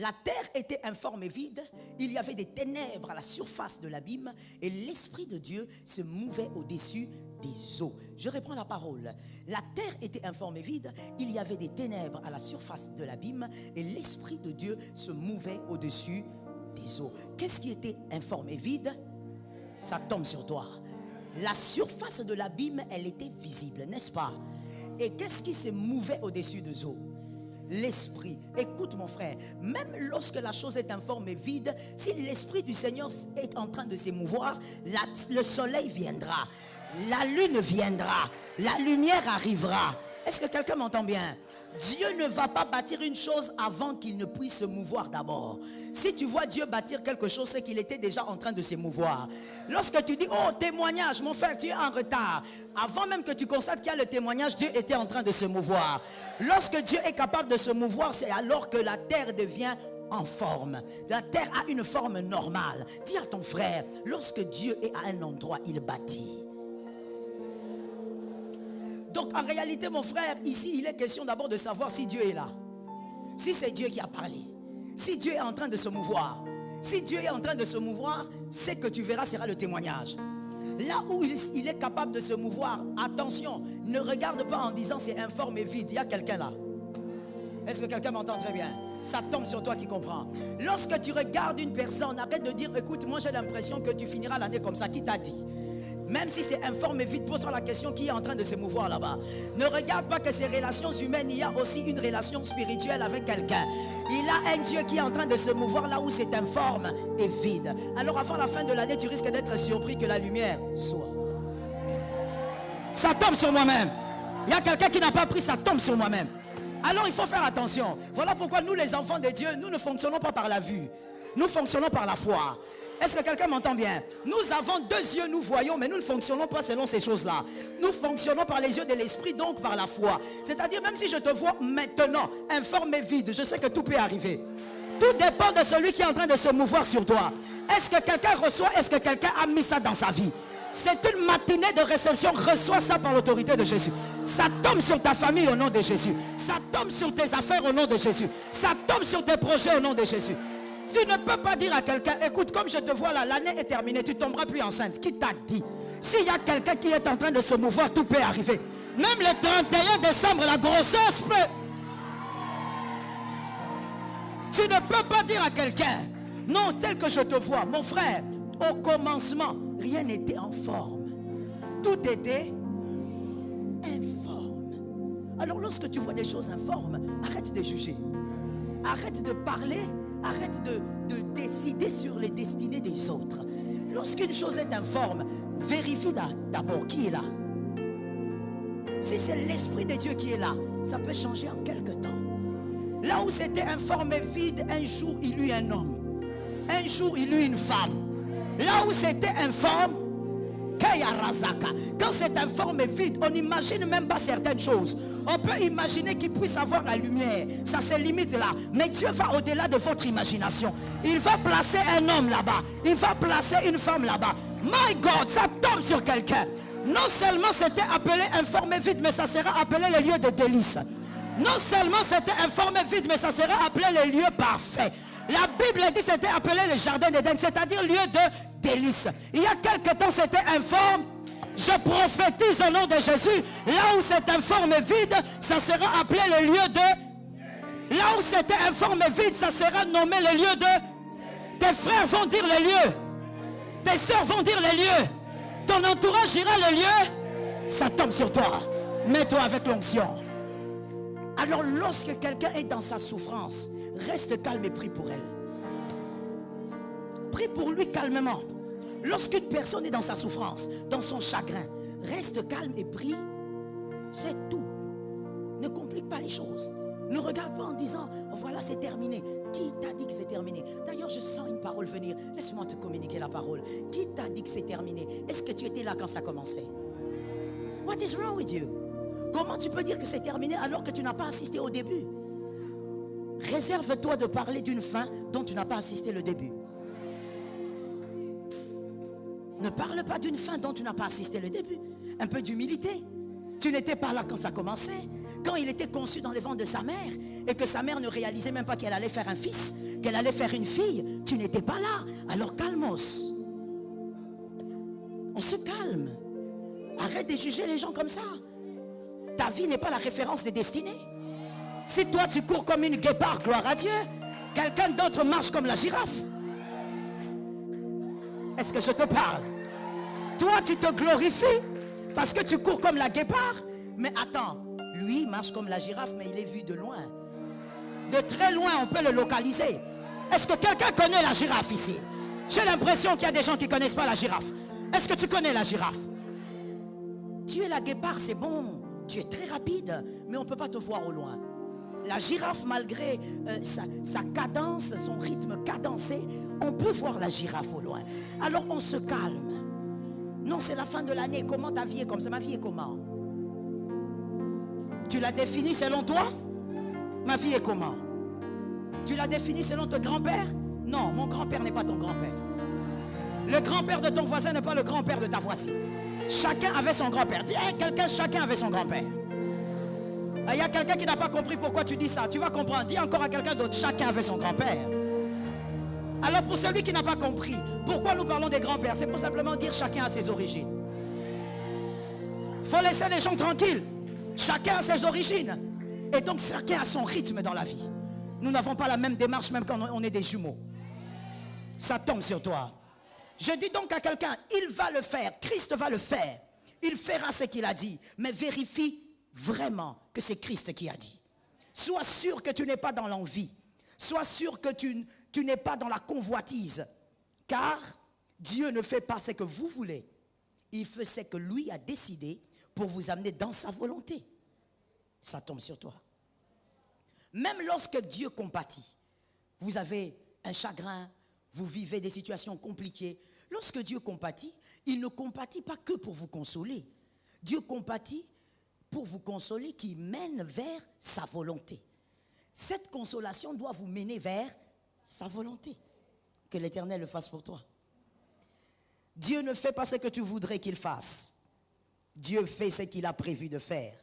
La terre était informe et vide, il y avait des ténèbres à la surface de l'abîme et l'Esprit de Dieu se mouvait au-dessus des eaux. Je reprends la parole. La terre était informe et vide, il y avait des ténèbres à la surface de l'abîme et l'Esprit de Dieu se mouvait au-dessus des eaux. Qu'est-ce qui était informe et vide? Ça tombe sur toi. La surface de l'abîme, elle était visible, n'est-ce pas? Et qu'est-ce qui se mouvait au-dessus des eaux? L'esprit. Écoute mon frère, même lorsque la chose est informe et vide, si l'esprit du Seigneur est en train de s'émouvoir, le soleil viendra, la lune viendra, la lumière arrivera. Est-ce que quelqu'un m'entend bien? Dieu ne va pas bâtir une chose avant qu'il ne puisse se mouvoir d'abord. Si tu vois Dieu bâtir quelque chose, c'est qu'il était déjà en train de se mouvoir. Lorsque tu dis, oh témoignage, mon frère, tu es en retard. Avant même que tu constates qu'il y a le témoignage, Dieu était en train de se mouvoir. Lorsque Dieu est capable de se mouvoir, c'est alors que la terre devient en forme. La terre a une forme normale. Dis à ton frère, lorsque Dieu est à un endroit, il bâtit. Donc en réalité mon frère, ici il est question d'abord de savoir si Dieu est là. Si c'est Dieu qui a parlé. Si Dieu est en train de se mouvoir. Si Dieu est en train de se mouvoir, ce que tu verras sera le témoignage. Là où il est capable de se mouvoir, attention, ne regarde pas en disant c'est informe et vide. Il y a quelqu'un là. Est-ce que quelqu'un m'entend très bien? Ça tombe sur toi qui comprends. Lorsque tu regardes une personne, arrête de dire écoute, moi j'ai l'impression que tu finiras l'année comme ça. Qui t'a dit? Même si c'est informe et vide, pose-toi la question qui est en train de se mouvoir là-bas. Ne regarde pas que ces relations humaines, il y a aussi une relation spirituelle avec quelqu'un. Il a un Dieu qui est en train de se mouvoir là où c'est informe et vide. Alors avant la fin de l'année, tu risques d'être surpris que la lumière soit. Ça tombe sur moi-même. Il y a quelqu'un qui n'a pas pris, ça tombe sur moi-même. Alors il faut faire attention. Voilà pourquoi nous les enfants de Dieu, nous ne fonctionnons pas par la vue. Nous fonctionnons par la foi. Est-ce que quelqu'un m'entend bien? Nous avons deux yeux, nous voyons, mais nous ne fonctionnons pas selon ces choses-là. Nous fonctionnons par les yeux de l'esprit, donc par la foi. C'est-à-dire, même si je te vois maintenant, informe et vide, je sais que tout peut arriver. Tout dépend de celui qui est en train de se mouvoir sur toi. Est-ce que quelqu'un reçoit? Est-ce que quelqu'un a mis ça dans sa vie? C'est une matinée de réception. Reçois ça par l'autorité de Jésus. Ça tombe sur ta famille au nom de Jésus. Ça tombe sur tes affaires au nom de Jésus. Ça tombe sur tes projets au nom de Jésus. Tu ne peux pas dire à quelqu'un, écoute, comme je te vois là, l'année est terminée, tu ne tomberas plus enceinte. Qui t'a dit? S'il y a quelqu'un qui est en train de se mouvoir, tout peut arriver. Même le 31 décembre, la grossesse peut. Tu ne peux pas dire à quelqu'un, non, tel que je te vois, mon frère, au commencement, rien n'était en forme. Tout était informe. Alors lorsque tu vois des choses informes, arrête de juger. Arrête de parler. Arrête de décider sur les destinées des autres. Lorsqu'une chose est informe, vérifie d'abord qui est là. Si c'est l'Esprit de Dieu qui est là, ça peut changer en quelque temps. Là où c'était informe et vide, un jour il eut un homme. Un jour il eut une femme. Là où c'était informe, quand c'est informe et vide, on n'imagine même pas certaines choses. On peut imaginer qu'il puisse avoir la lumière. Ça se limite là. Mais Dieu va au-delà de votre imagination. Il va placer un homme là-bas. Il va placer une femme là-bas. My God, ça tombe sur quelqu'un. Non seulement c'était appelé informe et vide, mais ça sera appelé le lieu de délice. Non seulement c'était informe et vide, mais ça sera appelé le lieu parfait. La Bible dit que c'était appelé le jardin d'Éden, c'est-à-dire lieu de délice. Il y a quelque temps c'était informe. Je prophétise au nom de Jésus. Là où c'est informe et vide, ça sera appelé le lieu de. Là où c'était informe et vide, ça sera nommé le lieu de. Tes frères vont dire les lieux. Tes soeurs vont dire les lieux. Ton entourage dira les lieux. Ça tombe sur toi. Mets-toi avec l'onction. Alors lorsque quelqu'un est dans sa souffrance, reste calme et prie pour elle. Prie pour lui calmement. Lorsqu'une personne est dans sa souffrance, dans son chagrin, reste calme et prie. C'est tout. Ne complique pas les choses. Ne regarde pas en disant, voilà c'est terminé. Qui t'a dit que c'est terminé? D'ailleurs je sens une parole venir. Laisse-moi te communiquer la parole. Qui t'a dit que c'est terminé? Est-ce que tu étais là quand ça commençait? What is wrong with you? Comment tu peux dire que c'est terminé alors que tu n'as pas assisté au début? Réserve-toi de parler d'une fin dont tu n'as pas assisté le début. Ne parle pas d'une fin dont tu n'as pas assisté le début. Un peu d'humilité. Tu n'étais pas là quand ça commençait. quand il était conçu dans le ventre de sa mère et que sa mère ne réalisait même pas qu'elle allait faire un fils, qu'elle allait faire une fille, tu n'étais pas là. Alors calmos. On se calme. Arrête de juger les gens comme ça. Ta vie n'est pas la référence des destinées. Si toi tu cours comme une guépard, gloire à Dieu, quelqu'un d'autre marche comme la girafe. Est-ce que je te parle? Toi tu te glorifies parce que tu cours comme la guépard. Mais attends, lui marche comme la girafe, mais il est vu de loin. De très loin, on peut le localiser. Est-ce que quelqu'un connaît la girafe ici? J'ai l'impression qu'il y a des gens qui ne connaissent pas la girafe. Est-ce que tu connais la girafe? Tu es la guépard, c'est bon. Tu es très rapide, mais on ne peut pas te voir au loin. La girafe, malgré sa cadence, son rythme cadencé, on peut voir la girafe au loin. Alors on se calme. Non, c'est la fin de l'année. Comment ta vie est comme ça? Ma vie est comment? Tu l'as définie selon toi? Ma vie est comment? Tu l'as définie selon ton grand-père? Non, mon grand-père n'est pas ton grand-père. Le grand-père de ton voisin n'est pas le grand-père de ta voisine. Chacun avait son grand-père. Dis, hey, quelqu'un, chacun avait son grand-père. Il y a quelqu'un qui n'a pas compris pourquoi tu dis ça. Tu vas comprendre. Dis encore à quelqu'un d'autre, chacun avait son grand-père. Alors pour celui qui n'a pas compris, pourquoi nous parlons des grands-pères? C'est pour simplement dire chacun a ses origines. Il faut laisser les gens tranquilles. Chacun a ses origines. Et donc chacun a son rythme dans la vie. Nous n'avons pas la même démarche même quand on est des jumeaux. Ça tombe sur toi. Je dis donc à quelqu'un, il va le faire. Christ va le faire. Il fera ce qu'il a dit. Mais vérifie vraiment que c'est Christ qui a dit. Sois sûr que tu n'es pas dans l'envie. Sois sûr que tu n'es pas dans la convoitise. Car Dieu ne fait pas ce que vous voulez. Il fait ce que lui a décidé pour vous amener dans sa volonté. Ça tombe sur toi. Même lorsque Dieu compatit, vous avez un chagrin, vous vivez des situations compliquées. Lorsque Dieu compatit, il ne compatit pas que pour vous consoler. Dieu compatit pour vous consoler qui mène vers sa volonté. Cette consolation doit vous mener vers sa volonté. Que l'Éternel le fasse pour toi. Dieu ne fait pas ce que tu voudrais qu'il fasse. Dieu fait ce qu'il a prévu de faire.